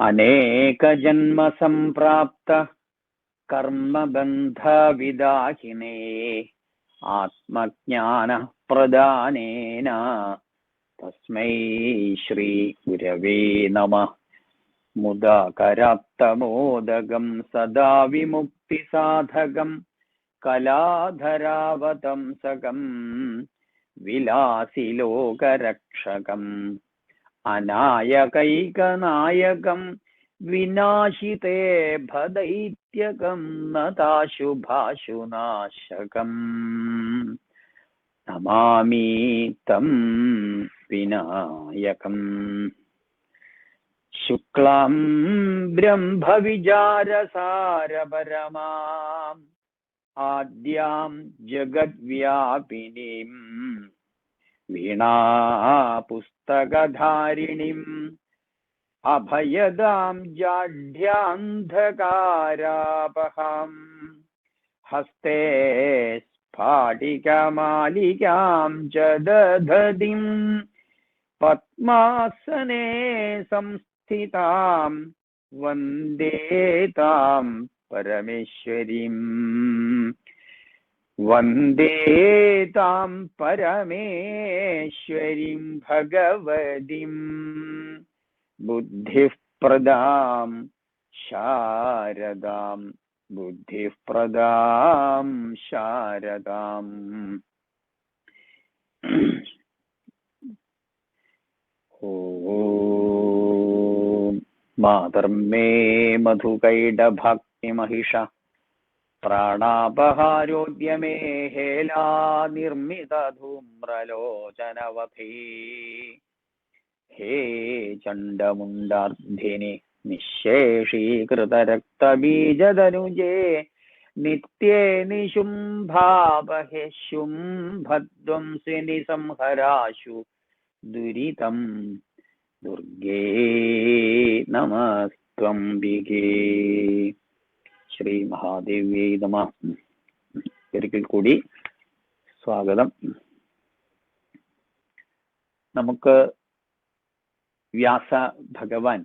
അനേക ജന്മ സംപ്രാപ്ത കർമ്മബന്ധ വിദാഹിനേ ആത്മജ്ഞാന പ്രദാനേന തസ്മൈ ശ്രീ ഗുരവേ നമഃ. മുദാകരാപ്തമോദകം സദാ വിമുക്തി സാധകം കലാധരാവതംസകം വിലാസി ലോകരക്ഷകം അനായകൈകനായകം വിനാശിതേ ഭദൈത്യകം നതാശുഭാശുനാശകം നമാമി തം വിനായകം. ശുക്ലാം ബ്രഹ്മവിചാരസാരപരമാം ആദ്യാം ജഗദ്വ്യാപിനീം വീണാപുസ്തകധാരിണീം അഭയദാം ജാഢ്യാന്ധകാരാപഹാം ഹസ്തേ സ്ഫാടികമാലികാം ച ദധതിം പദ്മാസനേ സംസ്ഥിതാം വന്ദേ താം പരമേശ്വരീം. വന്ദേ താം പരമേശ്വരീം ഭഗവതീം ബുദ്ധിഃപ്രദാം ശാരദാം ബുദ്ധിഃപ്രദാം ശാരദാം. ഓം മാതർമേ മധുകൈടഭാഗ്നിമഹിഷ പ്രാണാപഹാരോദ്യമേ ഹേലാ നിർമ്മിത ധൂമ്രലോചനവധീ. ഹേ ചണ്ഡമുണ്ഡാർദ്ധിനി നിശേഷീകൃതരക്തബീജതനുജേ നിത്യേ നിശുംഭാപഹേ ശുംഭധ്വംസിനി സംഹരാശു ദുരിതം ദുർഗേ നമസ്ത്വംബികേ. ശ്രീ മഹാദേവ്യൈ നമഃ. ഒരിക്കൽ കൂടി സ്വാഗതം. നമുക്ക് വ്യാസ ഭഗവാൻ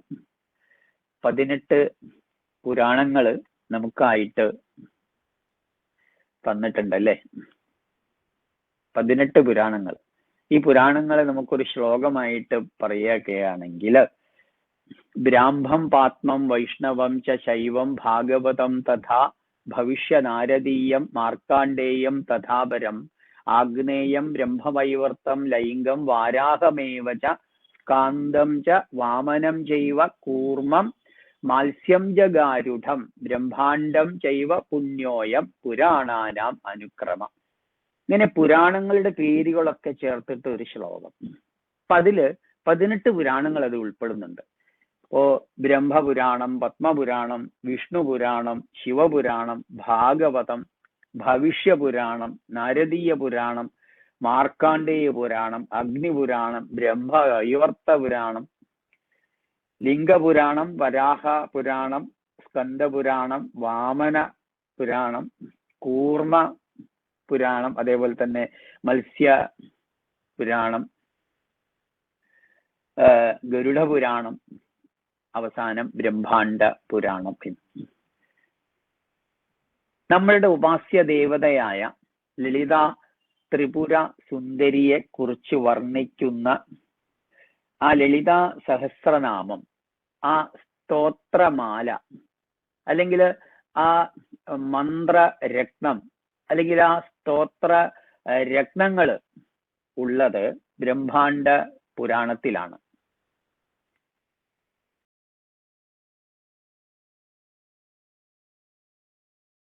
18 പുരാണങ്ങള് നമുക്കായിട്ട് തന്നിട്ടുണ്ടല്ലേ. 18 പുരാണങ്ങൾ. ഈ പുരാണങ്ങളെ നമുക്കൊരു ശ്ലോകമായിട്ട് പറയുകയാണെങ്കിൽ ബ്രാഹ്മം പാത്മം വൈഷ്ണവം ച ശൈവം ഭാഗവതം തഥാ ഭവിഷ്യനാരദീയം മാർക്കാണ്ഡേയം തഥാപരം ആഗ്നേയം ബ്രഹ്മവൈവർത്തം ലൈംഗം വാരാഹമേവ ച സ്കാന്ദം ച വാമനം ചൈവ കൂർമ്മം മാത്സ്യം ച ഗാരുഡം ബ്രഹ്മാണ്ഡം ചൈവ പുണ്യോയം പുരാണാനാം അനുക്രമം. ഇങ്ങനെ പുരാണങ്ങളുടെ പേരുകളൊക്കെ ചേർത്തിട്ട് ഒരു ശ്ലോകം. അപ്പൊ അതില് 18 പുരാണങ്ങൾ അത് ഉൾപ്പെടുന്നുണ്ട്. ഇപ്പോ ബ്രഹ്മപുരാണം, പത്മപുരാണം, വിഷ്ണുപുരാണം, ശിവപുരാണം, ഭാഗവതം, ഭവിഷ്യപുരാണം, നാരദീയ പുരാണം, മാർക്കാണ്ഡേയ പുരാണം, അഗ്നിപുരാണം, ബ്രഹ്മവൈവർത്ത പുരാണം, ലിംഗപുരാണം, വരാഹ പുരാണം, സ്കന്ദപുരാണം, വാമന പുരാണം, കൂർമ്മ പുരാണം, അതേപോലെ തന്നെ മത്സ്യ പുരാണം, ഗരുഡ പുരാണം, അവസാനം ബ്രഹ്മാണ്ഡ പുരാണം. നമ്മളുടെ ഉപാസ്യ ദേവതയായ ലളിത ത്രിപുര സുന്ദരിയെ കുറിച്ച് വർണ്ണിക്കുന്ന ആ ലളിത സഹസ്രനാമം, ആ സ്തോത്രമാല, അല്ലെങ്കിൽ ആ മന്ത്രരത്നം, അല്ലെങ്കിൽ ആ സ്തോത്ര രത്നങ്ങള് ഉള്ളത് ബ്രഹ്മാണ്ഡ പുരാണത്തിലാണ്.